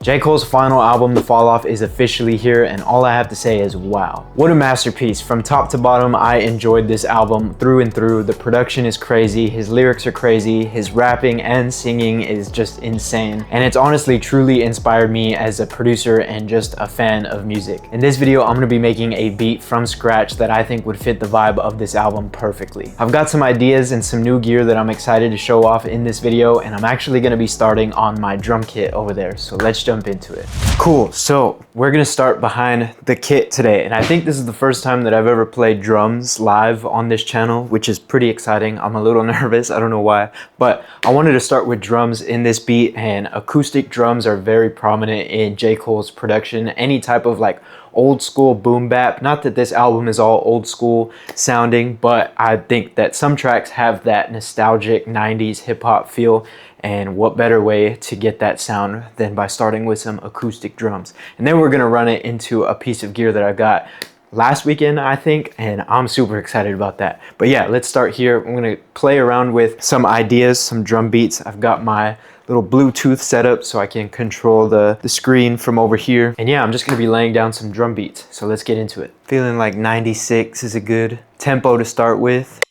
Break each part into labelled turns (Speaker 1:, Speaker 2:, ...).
Speaker 1: J. Cole's final album, The Fall Off, is officially here, and all I have to say is wow. What a masterpiece. From top to bottom, I enjoyed this album through and through. The production is crazy, his lyrics are crazy, his rapping and singing is just insane, and it's honestly truly inspired me as a producer and just a fan of music. In this video, I'm gonna be making a beat from scratch that I think would fit the vibe of this album perfectly. I've got some ideas and some new gear that I'm excited to show off in this video, and I'm actually gonna be starting on my drum kit over there, so let's jump into it. Cool, so we're gonna start behind the kit today, and I think this is the first time that I've ever played drums live on this channel, which is pretty exciting. I'm a little nervous, I don't know why, but I wanted to start with drums in this beat, and acoustic drums are very prominent in J. Cole's production. Any type of like old school boom bap, not that this album is all old school sounding, but I think that some tracks have that nostalgic 90s hip hop feel, and what better way to get that sound than by starting with some acoustic drums. And then we're gonna run it into a piece of gear that I got last weekend, I think, and I'm super excited about that. But yeah, let's start here. I'm gonna play around with some ideas, some drum beats. I've got my little Bluetooth setup so I can control the screen from over here. And yeah, I'm just gonna be laying down some drum beats. So let's get into it. Feeling like 96 is a good tempo to start with.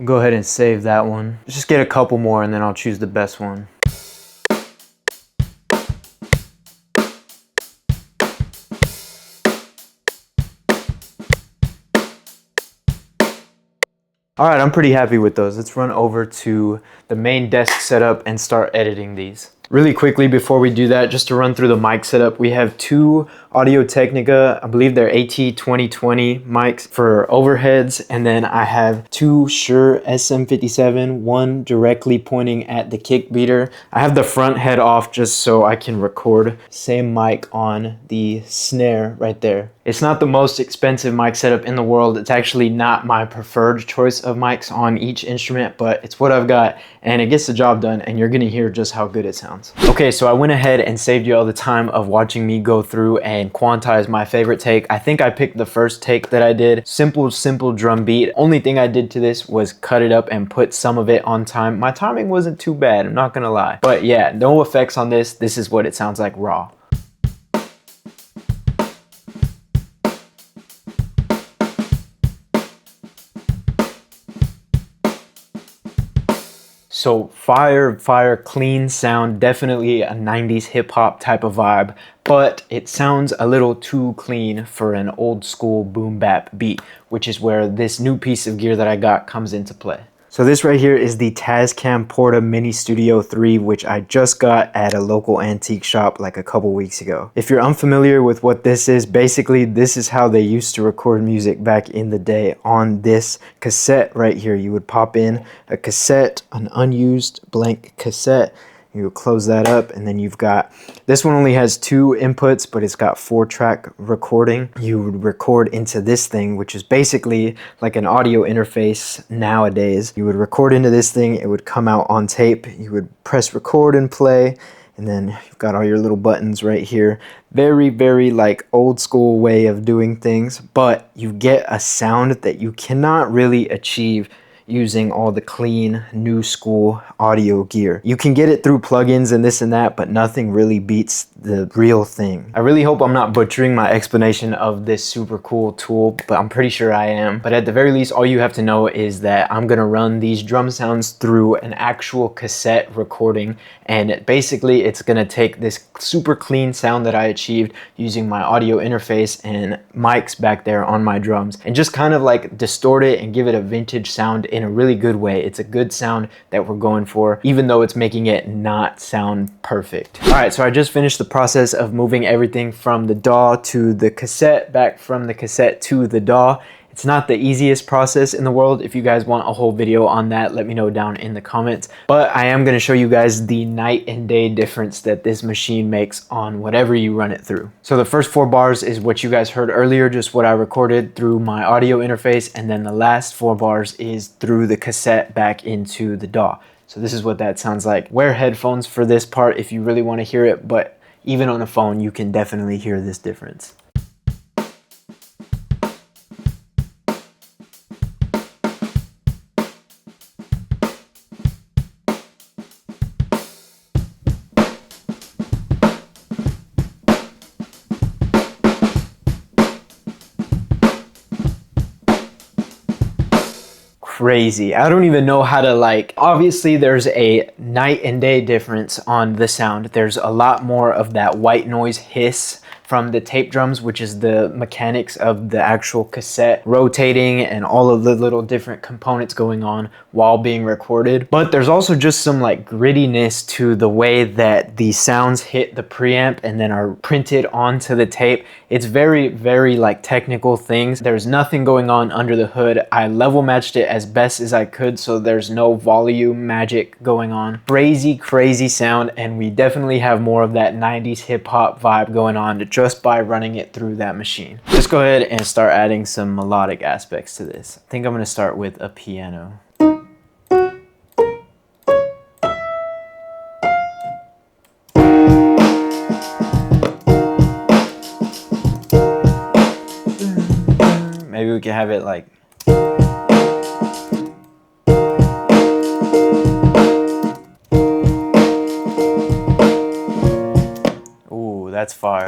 Speaker 1: Go ahead and save that one. Just get a couple more and then I'll choose the best one. All right, I'm pretty happy with those. Let's run over to the main desk setup and start editing these. Really quickly before we do that, just to run through the mic setup, we have two Audio-Technica, I believe they're AT2020 mics for overheads, and then I have two Shure SM57, one directly pointing at the kick beater. I have the front head off just so I can record. Same mic on the snare right there. It's not the most expensive mic setup in the world. It's actually not my preferred choice of mics on each instrument, but it's what I've got and it gets the job done, and you're gonna hear just how good it sounds. Okay, so I went ahead and saved you all the time of watching me go through and quantize my favorite take. I think I picked the first take that I did. Simple drum beat. Only thing I did to this was cut it up and put some of it on time. My timing wasn't too bad, I'm not gonna lie. But yeah, no effects on this. This is what it sounds like raw. So fire, clean sound, definitely a 90s hip hop type of vibe, but it sounds a little too clean for an old school boom bap beat, which is where this new piece of gear that I got comes into play. So this right here is the Tascam Porta Mini Studio 3, which I just got at a local antique shop like a couple weeks ago. If you're unfamiliar with what this is, basically this is how they used to record music back in the day on this cassette right here. You would pop in a cassette, an unused blank cassette, you would close that up, and then you've got, this one only has 2 inputs, but it's got 4-track recording. You would record into this thing, which is basically like an audio interface nowadays. You would record into this thing, it would come out on tape, you would press record and play, and then you've got all your little buttons right here. Very like old school way of doing things, but you get a sound that you cannot really achieve using all the clean new school audio gear. You can get it through plugins and this and that, but nothing really beats the real thing. I really hope I'm not butchering my explanation of this super cool tool, but I'm pretty sure I am. But at the very least, all you have to know is that I'm gonna run these drum sounds through an actual cassette recording, and basically it's gonna take this super clean sound that I achieved using my audio interface and mics back there on my drums, and just kind of like distort it and give it a vintage sound in a really good way. It's a good sound that we're going for, even though it's making it not sound perfect. All right, so I just finished the process of moving everything from the DAW to the cassette, back from the cassette to the DAW. It's not the easiest process in the world. If you guys want a whole video on that, let me know down in the comments. But I am going to show you guys the night and day difference that this machine makes on whatever you run it through. So the first 4 bars is what you guys heard earlier, just what I recorded through my audio interface, and then the last 4 bars is through the cassette back into the DAW. So this is what that sounds like. Wear headphones for this part if you really want to hear it, but even on a phone, you can definitely hear this difference. Crazy. I don't even know how to obviously there's a night and day difference on the sound. There's a lot more of that white noise hiss from the tape drums, which is the mechanics of the actual cassette rotating and all of the little different components going on while being recorded. But there's also just some grittiness to the way that the sounds hit the preamp and then are printed onto the tape. It's very, very technical things. There's nothing going on under the hood. I level matched it as best as I could, so there's no volume magic going on. Crazy, crazy sound, and we definitely have more of that 90s hip hop vibe going on just by running it through that machine. Let's go ahead and start adding some melodic aspects to this. I think I'm gonna start with a piano. Maybe we can have it ooh, that's fire.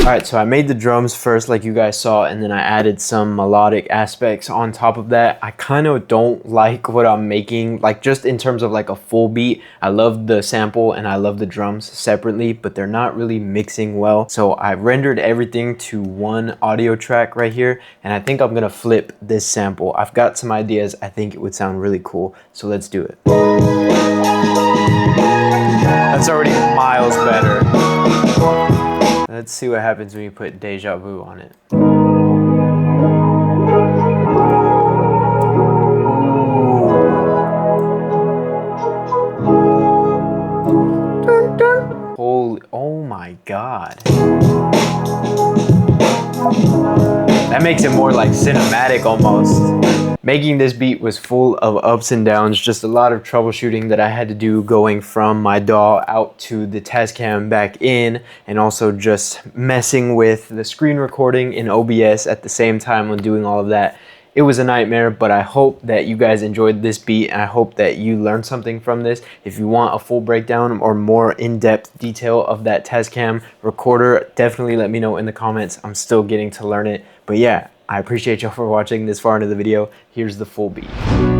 Speaker 1: Alright, so I made the drums first like you guys saw, and then I added some melodic aspects on top of that. I kind of don't like what I'm making, just in terms of a full beat. I love the sample and I love the drums separately, but they're not really mixing well. So I rendered everything to one audio track right here, and I think I'm gonna flip this sample. I've got some ideas. I think it would sound really cool, so let's do it. That's already miles better. Let's see what happens when you put Deja Vu on it. Holy, oh my God. That makes it more cinematic almost. Making this beat was full of ups and downs, just a lot of troubleshooting that I had to do going from my DAW out to the Tascam back in, and also just messing with the screen recording in OBS at the same time when doing all of that. It was a nightmare, but I hope that you guys enjoyed this beat, and I hope that you learned something from this. If you want a full breakdown or more in-depth detail of that Tascam recorder, definitely let me know in the comments. I'm still getting to learn it. But yeah, I appreciate y'all for watching this far into the video. Here's the full beat.